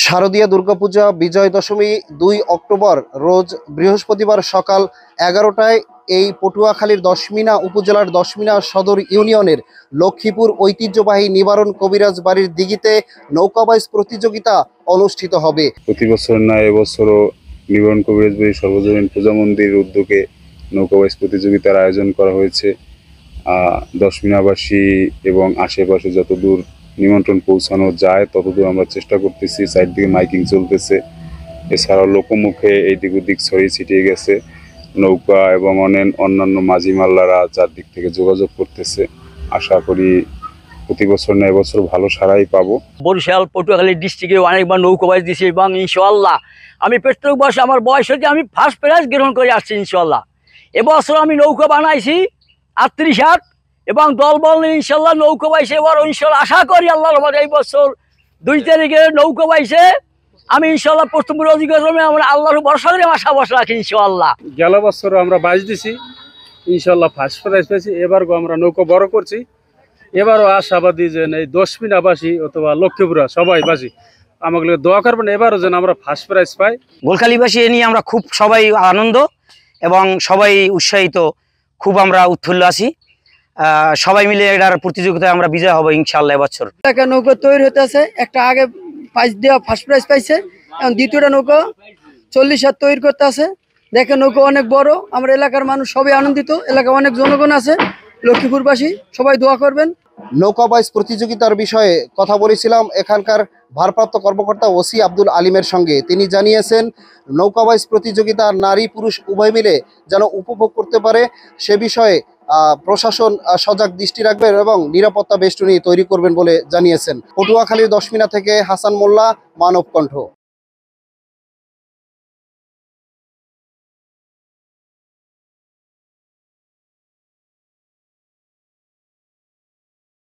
শারদীয় দুর্গাপূজা বিজয় দশমী ২ অক্টোবর রোজ বৃহস্পতিবার সকাল ১১টায় এই পটুয়াখালীর দশমিনা উপজেলার দশমিনা সদর ইউনিয়নের লক্ষ্মীপুর ঐতিহ্যবাহী নিবারণ কবিরাজ বাড়ির দিঘিতে নৌকাবাইজ প্রতিযোগিতা অনুষ্ঠিত হবে। প্রতি বছর না এবছরও নিবারণ কবিরাজ বাড়ি সর্বজনীন পূজা মন্দিরের উদ্যোগে নৌকাবাইজ প্রতিযোগিতার আয়োজন করা হয়েছে। দশমিনাবাসী এবং আশেপাশে যতদূর নিমন্ত্রণ পৌঁছানো যায় ততদূর আমরা চেষ্টা করতেছি। চারদিকে মাইকিং চলতেছে, এছাড়াও লোকমুখে এইদিক ওদিক ছড়িয়ে ছিটিয়ে গেছে। নৌকা এবং অন্যান্য মাঝি মাল্লারা চারদিক থেকে যোগাযোগ করতেছে। আশা করি প্রতি বছর না এবছর ভালো সারাই পাবো। বরিশাল পটুয়াখালী ডিস্ট্রিক্টে অনেকবার নৌকাবাইজ দিয়েছি এবং ইনশাআল্লাহ আমি প্রত্যেক বছর আমার বয়স হচ্ছে আমি ফার্স্ট প্রাইজ গ্রহণ করে আসছি। ইনশাআল্লাহ এবছর আমি নৌকা বানাইছি 38 হাত এবং দল বল ইনশাআল্লাহ নৌকা বাইছে। এবার ইনশাআল্লাহ আশা করি আল্লাহর রহমতে এই বছর 2 তারিখে নৌকা বাইছে আমি ইনশাআল্লাহ প্রথম রোজগারে আমরা আল্লাহর ভরসা করে আশা বসা রাখি ইনশাআল্লাহ। গেল বছর আমরা বাইজ দিছি, ইনশাআল্লাহ ফার্স্ট প্রাইজ পেয়েছি। এবারও আমরা নৌকা বড় করছি। এবারও আশাবাদী যে এই দশমিনাবাসী অথবা লক্ষ্মীপুরা সবাই বাসী আমাকে দোয়া করবেন এবারও যেন আমরা ফার্স্ট প্রাইজ পাই। গোলখালীবাসী এ নিয়ে আমরা খুব সবাই আনন্দ এবং সবাই উৎসাহিত, খুব আমরা উৎফুল্ল আছি। সবাই মিলে এটার প্রতিযোগিতায় আমরা বিজয় হব ইনশাআল্লাহ। এবছর একটা নৌকা তৈরি হতেছে, একটা আগে প্রাইজ দেওয়া ফার্স্ট প্রাইজ পাইছে, এখন দ্বিতীয়টা নৌকা 40 হাত তৈরি করতে আছে। দেখে নৌকা অনেক বড়, আমরা এলাকার মানুষ সবাই আনন্দিত, এলাকায় অনেক জনগণ আছে, লক্ষ্মীপুরবাসী সবাই দোয়া করবেন। নৌকাবাইজ প্রতিযোগিতার বিষয়ে কথা বলেছিলাম এখানকার ভারপ্রাপ্ত কর্মকর্তা ওসি আব্দুল আলিমের সঙ্গে। তিনি জানিয়েছেন নৌকাবাইজ প্রতিযোগিতা নারী পুরুষ উভয় মিলে যেন উপভোগ করতে পারে সে বিষয়ে প্রশাসন সজাগ দৃষ্টি রাখবেন এবং নিরাপত্তা বেষ্টনী তৈরি করবেন বলে জানিয়েছেন। পটুয়াখালীর দশমিনা থেকে হাসান মোল্লা, মানব কণ্ঠ।